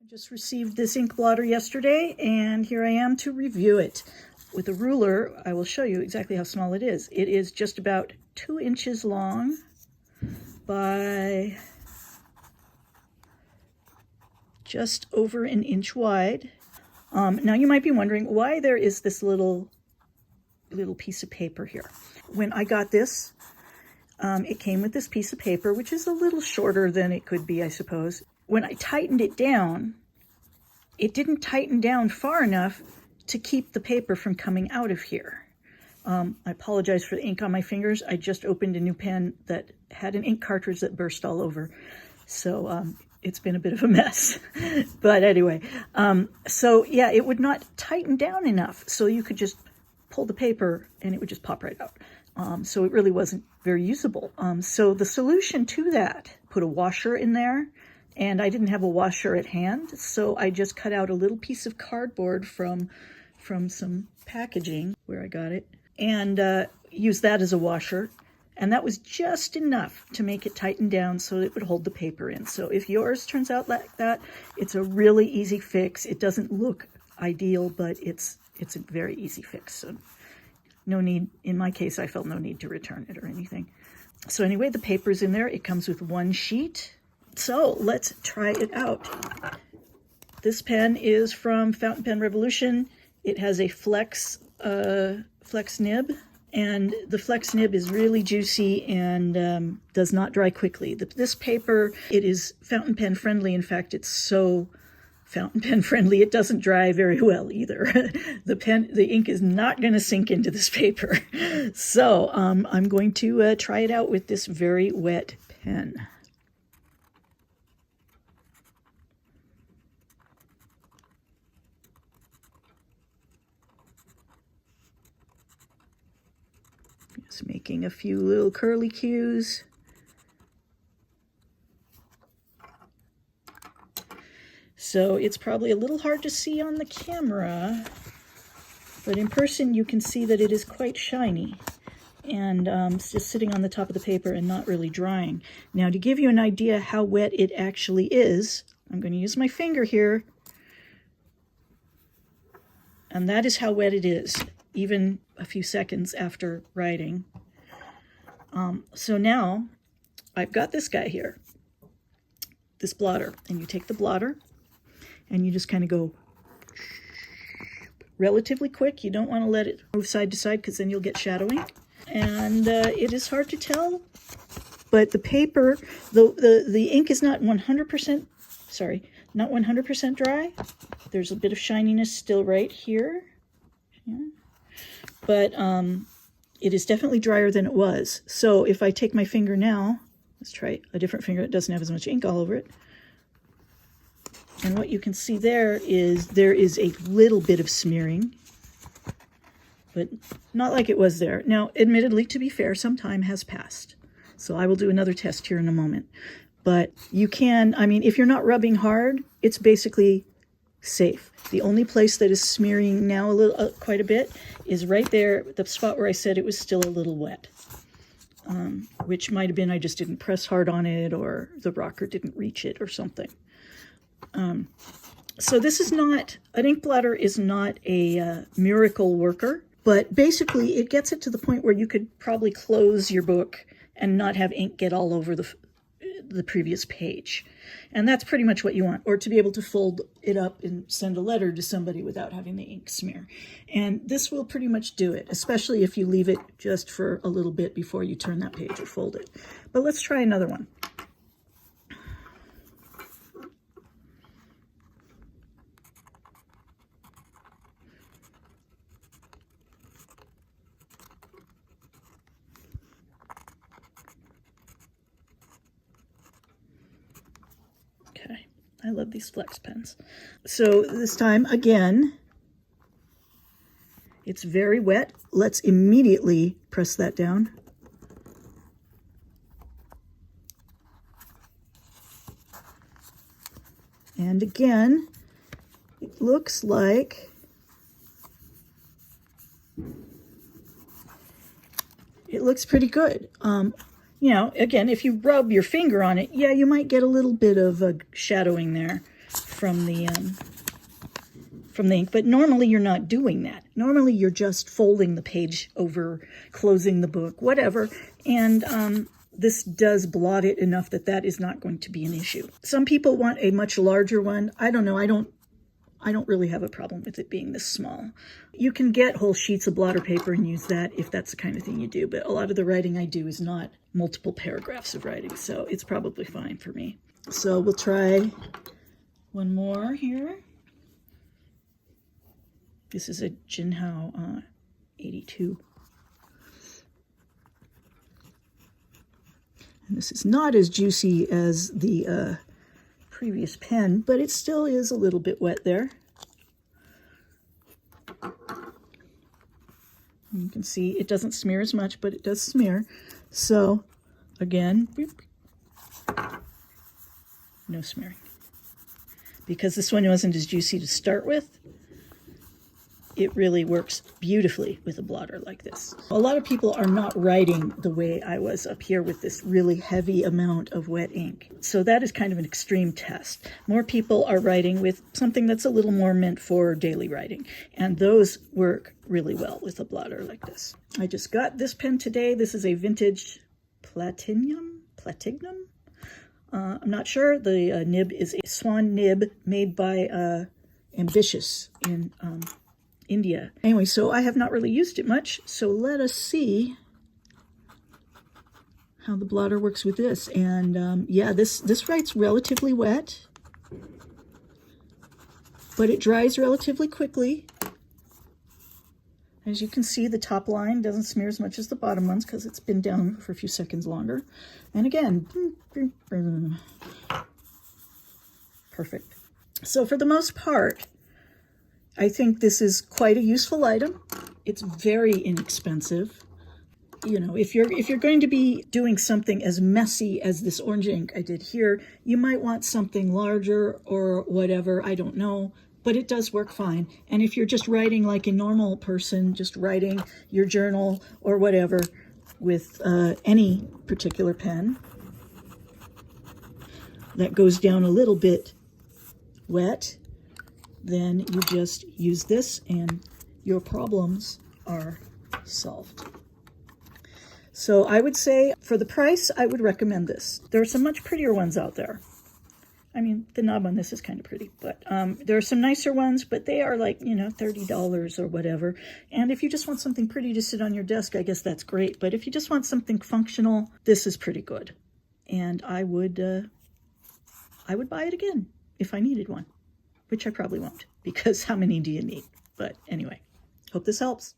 I just received this ink blotter yesterday, and here I am to review it. With a ruler, I will show you exactly how small it is. It is just about 2 inches long by just over 1 inch wide. Now you might be wondering why there is this little piece of paper here. When I got this, it came with this piece of paper, which is a little shorter than it could be, I suppose. When I tightened it down, it didn't tighten down far enough to keep the paper from coming out of here. I apologize for the ink on my fingers. I just opened a new pen that had an ink cartridge that burst all over. So it's been a bit of a mess. But anyway, so yeah, it would not tighten down enough. So you could just pull the paper and it would just pop right out. So it really wasn't very usable. So the solution to that, put a washer in there. And I didn't have a washer at hand, so I just cut out a little piece of cardboard from some packaging where I got it, and used that as a washer. And that was just enough to make it tighten down so it would hold the paper in. So if yours turns out like that, it's a really easy fix. It doesn't look ideal, but it's a very easy fix. So no need, in my case, I felt no need to return it or anything. So anyway, the paper's in there. It comes with 1 sheet. So let's try it out. This pen is from Fountain Pen Revolution. It has a flex nib, and the flex nib is really juicy and does not dry quickly. This paper, it is fountain pen friendly. In fact, it's so fountain pen friendly, it doesn't dry very well either. The ink is not going to sink into this paper. So I'm going to try it out with this very wet pen. Just making a few little curly cues. So it's probably a little hard to see on the camera, but in person you can see that it is quite shiny and it's just sitting on the top of the paper and not really drying. Now, to give you an idea how wet it actually is, I'm going to use my finger here, and that is how wet it is, even a few seconds after writing. So now I've got this guy here, this blotter, and you take the blotter and you just kind of go relatively quick. You don't want to let it move side to side because then you'll get shadowing. And it is hard to tell, but the paper, the ink is not 100%, not 100% dry. There's a bit of shininess still right here. Yeah. But it is definitely drier than it was. So if I take my finger now, let's try a different finger that doesn't have as much ink all over it. And what you can see there is a little bit of smearing, but not like it was there. Now, admittedly, to be fair, some time has passed. So I will do another test here in a moment. But you can, I mean, if you're not rubbing hard, it's basically safe. The only place that is smearing now quite a bit is right there, the spot where I said it was still a little wet, which might have been I just didn't press hard on it, or the rocker didn't reach it or something. So this is not, an ink blotter is not a miracle worker, but basically it gets it to the point where you could probably close your book and not have ink get all over the previous page. And that's pretty much what you want, or to be able to fold it up and send a letter to somebody without having the ink smear. And this will pretty much do it, especially if you leave it just for a little bit before you turn that page or fold it. But let's try another one. Okay, I love these flex pens. So this time, again, it's very wet. Let's immediately press that down. And again, it looks like it looks pretty good. You know, again, if you rub your finger on it, yeah, you might get a little bit of a shadowing there from the ink, but normally you're not doing that. Normally you're just folding the page over, closing the book, whatever, and this does blot it enough that that is not going to be an issue. Some people want a much larger one. I don't know. I don't really have a problem with it being this small. You can get whole sheets of blotter paper and use that if that's the kind of thing you do, but a lot of the writing I do is not multiple paragraphs of writing, so it's probably fine for me. So we'll try one more here. This is a Jinhao 82. And this is not as juicy as the previous pen, but it still is a little bit wet there. And you can see it doesn't smear as much, but it does smear. So again, no smearing. Because this one wasn't as juicy to start with, it really works beautifully with a blotter like this. A lot of people are not writing the way I was up here with this really heavy amount of wet ink. So that is kind of an extreme test. More people are writing with something that's a little more meant for daily writing. And those work really well with a blotter like this. I just got this pen today. This is a vintage Platinum? I'm not sure. The nib is a swan nib made by Ambitious in India. Anyway, so I have not really used it much, so let us see how the blotter works with this. And yeah, this writes relatively wet, but it dries relatively quickly. As you can see, the top line doesn't smear as much as the bottom ones because it's been down for a few seconds longer. And again, perfect. So for the most part, I think this is quite a useful item. It's very inexpensive. You know, if you're going to be doing something as messy as this orange ink I did here, you might want something larger or whatever, I don't know, but it does work fine. And if you're just writing like a normal person, just writing your journal or whatever with any particular pen that goes down a little bit wet, then you just use this and your problems are solved. So I would say for the price, I would recommend this. There are some much prettier ones out there. I mean, the knob on this is kind of pretty, but there are some nicer ones, but they are like, you know, $30 or whatever. And if you just want something pretty to sit on your desk, I guess that's great. But if you just want something functional, this is pretty good. And I would buy it again if I needed one. Which I probably won't, because how many do you need? But anyway, hope this helps.